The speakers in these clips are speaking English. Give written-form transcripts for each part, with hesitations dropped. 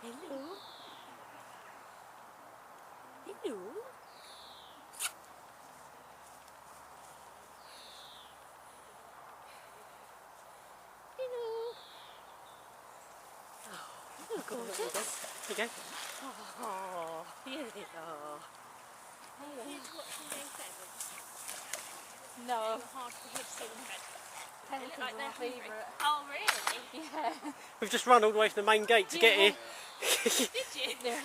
Hello. Hello. Hello. Oh, gorgeous. There you go. Oh, here they are. Hello. Did you watch some Game 7? No. They were hard for me to see them head. They look Pelicans like are they're my hungry. favourite. Oh, really? Yeah. We've just run all the way from the main gate to get here. Did you? Yeah.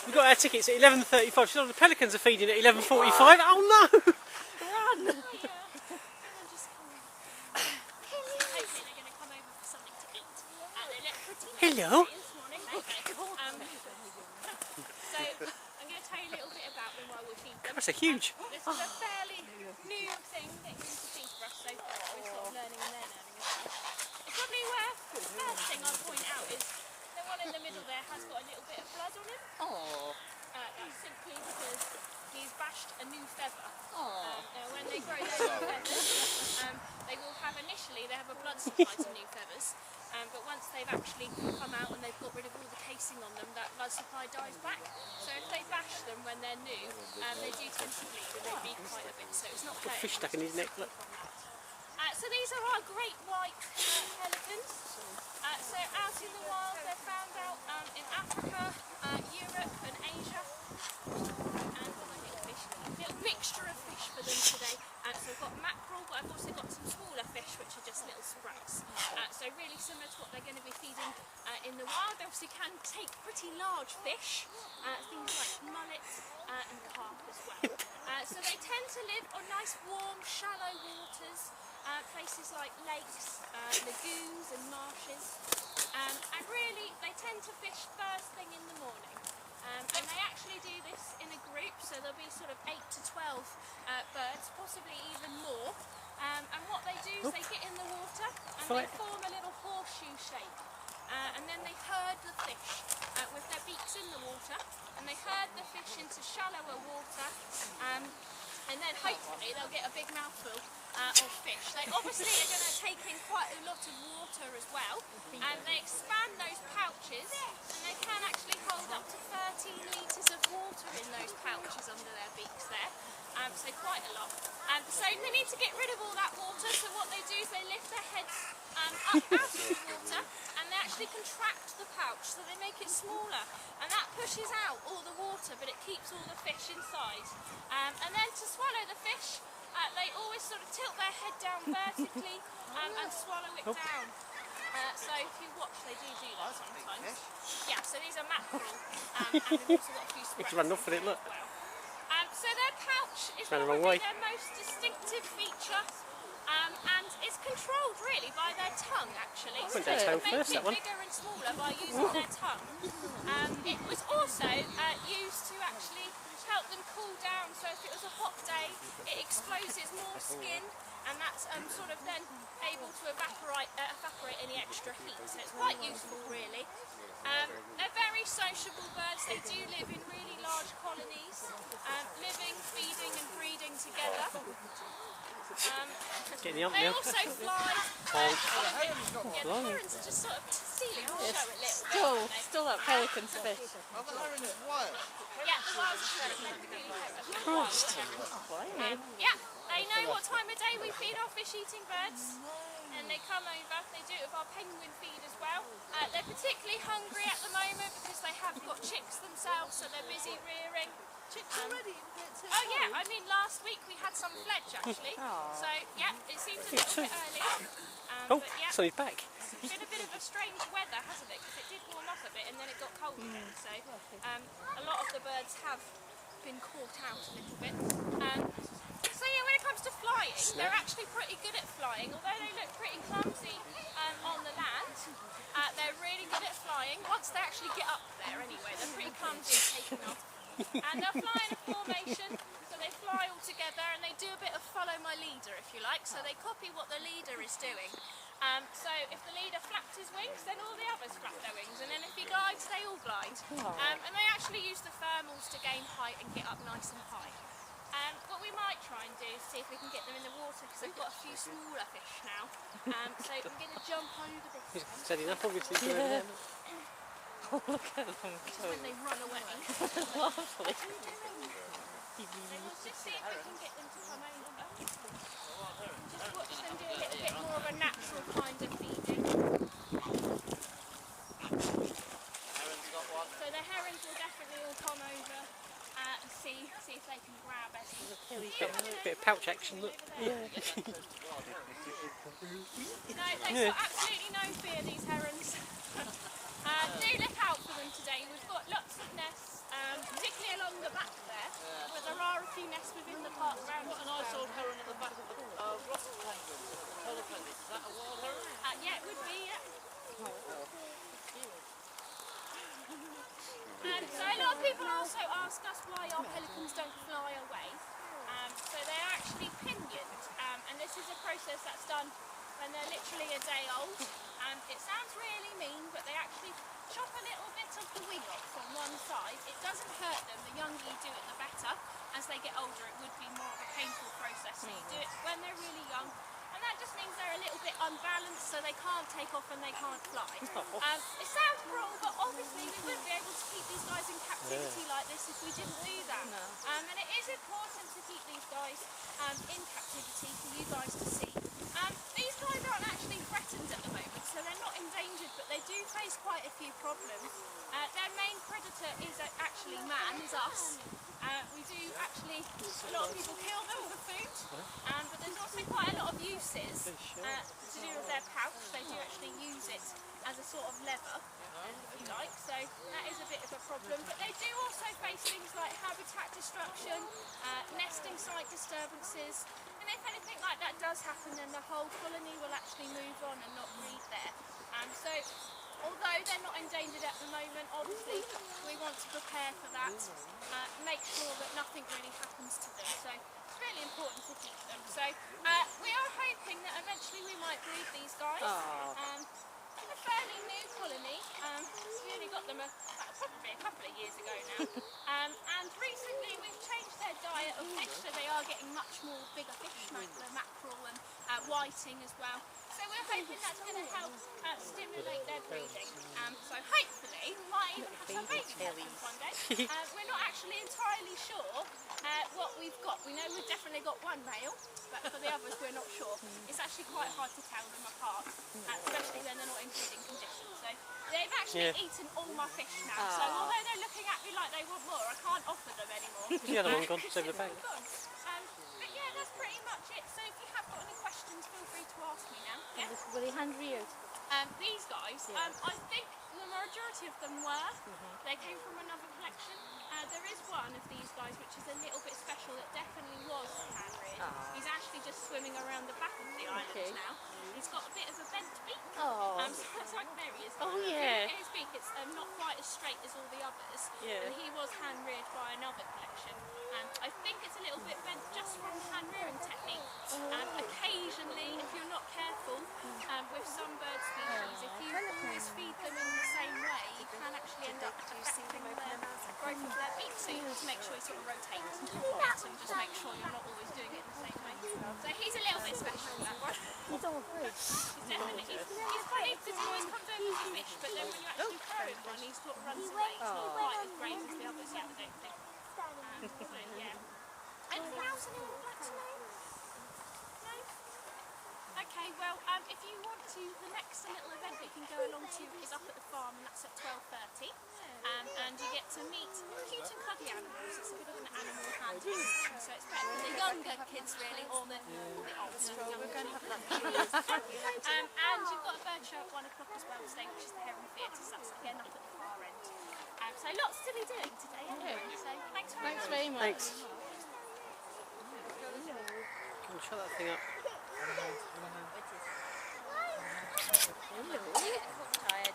We've got our tickets at 11:35. So the Pelicans are feeding at 11:45. Oh no! Run! Someone just come in. Hopefully they're going to come over for something to eat. They look pretty Hello. hungry this morning. So I'm going to tell you a little bit about them while we feed them. Gosh, they're huge. This is a fairly new thing that is to feed for us, so we're sort of learning and they're learning as well. It's probably worth, the first thing I'll point out is the one in the middle there has got a little bit of blood on him. Oh. That's simply because he's bashed a new feather. Oh. Now when they grow their new feathers, they will have initially, they have a blood supply to new feathers, but once they've actually come out and they've got rid of all the casing on them, that blood supply dies back. So if they bash them when they're new, they do tend to bleed and they bleed quite a bit, so it's not fair. Fish stuck in his neck, look. So these are our great white pelicans. So out in the wild, they're found out in Africa, Europe and Asia. And what a little fish. A little mixture of fish for them today. So I've got mackerel, but I've also got some smaller fish which are just little sprouts. So really similar to what they're going to be feeding in the wild. They obviously can take pretty large fish, things like mullet and carp as well. So they tend to live on nice warm shallow waters. Places like lakes, lagoons and marshes, and really they tend to fish first thing in the morning, and they actually do this in a group, so there'll be sort of 8 to 12 birds, possibly even more, and what they do is they get in the water and they form a little horseshoe shape, and then they herd the fish with their beaks in the water, and they herd the fish into shallower water, and then hopefully they'll get a big mouthful of fish. They obviously are going to take in quite a lot of water as well, and they expand those pouches and they can actually hold up to 13 litres of water in those pouches under their beaks there, so quite a lot. So they need to get rid of all that water, so what they do is they lift their heads up out of the water and they actually contract the pouch, so they make it smaller, and that pushes out all the water but it keeps all the fish inside. And then to swallow the fish, they always sort of tilt their head down vertically and swallow it down. So if you watch, they do that sometimes. Yeah, so these are mackerel, and they've also got a few sprouts. It's run off with it, look. Well. So their pouch is Ran the wrong probably way. their most distinctive feature, and it's controlled really by their tongue actually. Went So down tail they make first, it that one. bigger and smaller by using their tongue. It was also used to actually help them cool down, so if it was a hot day it exposes more skin, and that's sort of then able to evaporate any extra heat, so it's quite useful really. They're very sociable birds. They do live in really large colonies, living, feeding and breeding together. Getting the ump They now. also fly. Yeah, the herons are just sort of stealing the show a little bit, aren't they? Still that pelican's fish. Yeah, the wild Christ. yeah, they know what time of day we feed our fish-eating birds, and they come over. They do it with our penguin feed as well. They're particularly hungry at the moment because they have got chicks themselves, so they're busy rearing. Chicks already? Oh yeah, I mean last week we had some fledge actually, so yeah, it seems a little bit early. Oh, but yeah, so he's back. it's been a bit of a strange weather, hasn't it? Because it did warm up a bit and then it got cold again. So a lot of the birds have been caught out a little bit. So yeah, when it comes to flying, they're actually pretty good at flying. Although they look pretty clumsy on the land, they're really good at flying. Once they actually get up there anyway, they're pretty clumsy at taking off. And they'll fly in a formation, so they fly all together and they do a bit of follow my leader, if you like. So they copy what the leader is doing. So if the leader flaps his wings, then all the others flap their wings, and then if he glides, they all glide. And they actually use the thermals to gain height and get up nice and high. What we might try and do is see if we can get them in the water, because they've got a few smaller fish now. So I'm going to jump over this one. He's setting up, obviously. Yeah. Oh, look at them which is go. when they run away. Lovely. So we'll just see if we can get them to come over. Just watch them do a little bit more of a natural kind of feeding. So the herons will definitely all come over and see if they can grab us. Bit of pouch action, look. No, they've got absolutely no fear, these herons. Do look out for them today. We've got lots of nests, particularly along the back there, but there are a few nests within the park around. What a nice old heron at the back of the rock penguin. Is that a wild heron? Yeah, it would be, yeah. So a lot of people also ask us why our pelicans don't fly away. So they're actually pinioned, and this is a process that's done when they're literally a day old. It sounds really mean, but they actually chop a little bit of the wing off on one side. It doesn't hurt them. The younger you do it, the better. As they get older, it would be more of a painful process. So you do it when they're really young. And that just means they're a little bit unbalanced, so they can't take off and they can't fly. It sounds cruel, but obviously we wouldn't be able to keep these guys in captivity like this if we didn't do that. And it is important to keep these guys in captivity for you guys to see. These guys aren't actually threatened at the moment, so they're not endangered, but they do face quite a few problems. Their main predator is actually man, is us. We do actually, a lot of people kill them for food, but there's also quite a lot of uses to do with their pouch. They do actually use it as a sort of lever, if you like, so that is a bit of a problem. But they do also face things like habitat destruction, nesting site disturbances, and if anything like that does happen, then the whole colony will actually move on and not breed there. So although they're not endangered at the moment, obviously we want to prepare for that, make sure that nothing really happens to them. So it's really important to keep them. So we are hoping that eventually we might breed these guys. In a fairly new colony. We only got them probably a couple of years ago now. And recently we've changed their diet of fish, so they are getting much more bigger fish, like the mackerel and whiting as well. So we're hoping that's going to help stimulate their breeding. So hopefully we might even have some baby pelicans one day. We're not actually entirely sure what we've got. We know we've definitely got one male, but for the others we're not sure. It's actually quite hard to tell them apart, especially when they're not in breeding conditions. So they've actually eaten all my fish now. So although they're looking at me like they want more, I can't offer them anymore. The other one gone over the bank. But yeah, that's pretty much it. So if you have got any questions, feel free to ask me now. Yeah? Were they hand-reared? These guys, I think the majority of them were. They came from another collection. There is one of these guys which is a little bit special that definitely was hand-reared. He's actually just swimming around the back of the island now. He's got a bit of a bent beak. So it's like there he is. Oh, yeah. His beak, it's not quite as straight as all the others. And he was hand-reared by another collection. I think it's a little bit bent just from the hand-rearing technique. Occasionally, if you're not careful with some bird species, if you always feed them in the same way, you can actually end up affecting the growth of their beak. So you have to make sure you sort of rotate and just make sure you're not always doing it the same way. So he's a little bit special, that one. He's all afraid. He's definitely, he's funny because he always comes over to fish, but then when you actually throw him one, he sort of runs away. He's not quite as brave as the others yet, I don't think. So yeah. Anything else anyone would like to know? No? Okay, well, if you want to, the next little event that you can go along to is up at the farm, and that's at 12:30. And you get to meet cute and cuddly animals. It's a bit of an animal handling session, so it's better for the younger kids really, or the older. We're going to have lunch. And you've got a bird show at 1 o'clock as well today, which is the Heron Theatre, so that's again up at the far end. So lots to be doing today anyway, so thanks very much. Thanks. Can we shut that thing up? Tired.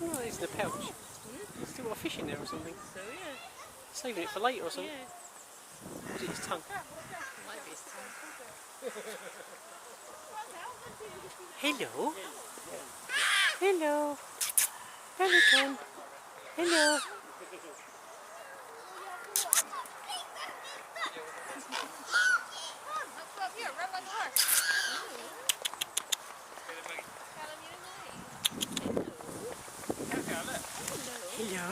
Oh, it's in the pouch. Still got a fish in there or something. So yeah. Saving it for later or something. Yeah. Or is it his tongue? Might be his tongue. Hello. Hello. Pelican. Hello. Let's go up here, run like a horse. Hello.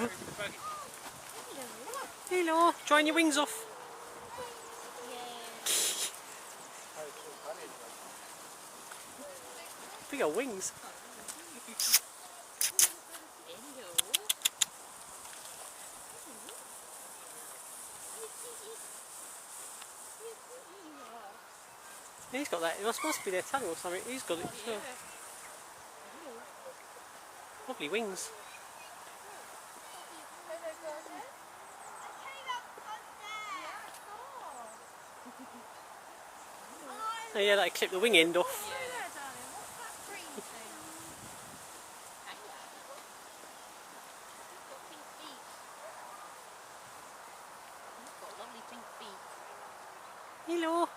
Hello. Drying your wings off. Big old wings. He's got that. It must be their tongue or something. He's got it as well. Lovely wings. Oh yeah, they clip the wing end off. Hello.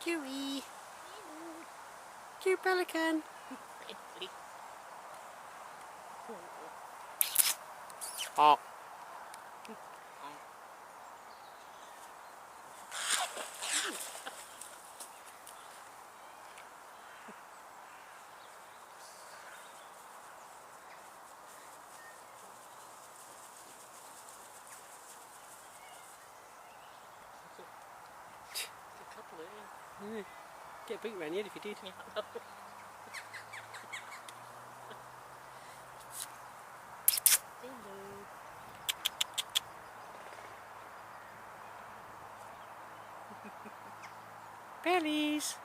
Cutie. Cute pelican. Oh. Yeah. Get a boot around the head if you did. Bellies.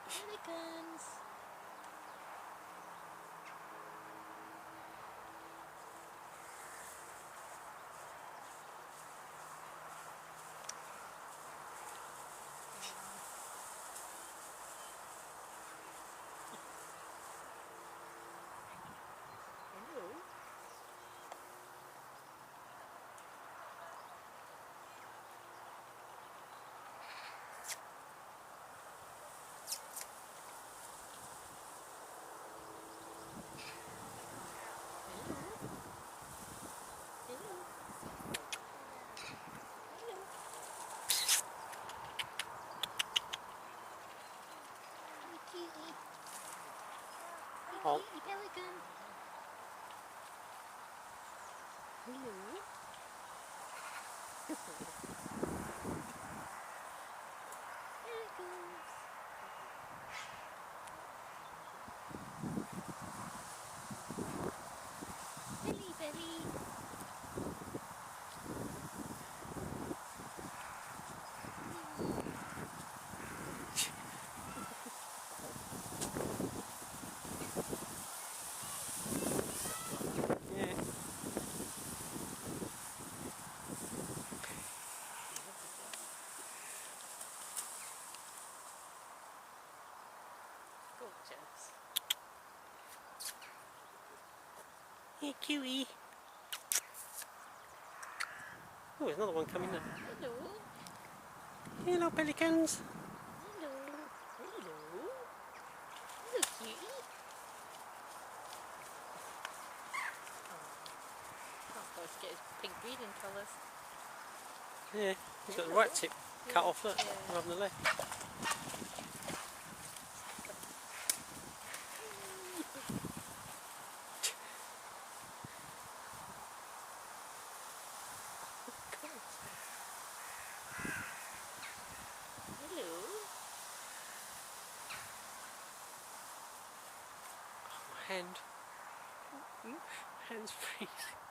Pelicans. Oh. Pelican. Hello. Belly, belly. Yeah. Gorgeous. Hey, cutie. Oh, there's another one coming now. Hello. Hello, pelicans. Hello. Hello. Hello, cutie. Can't quite get his pink breeding colours. Yeah, he's got the right tip cut off, look, rather than the left. Hello. My hand. Hand's freezing.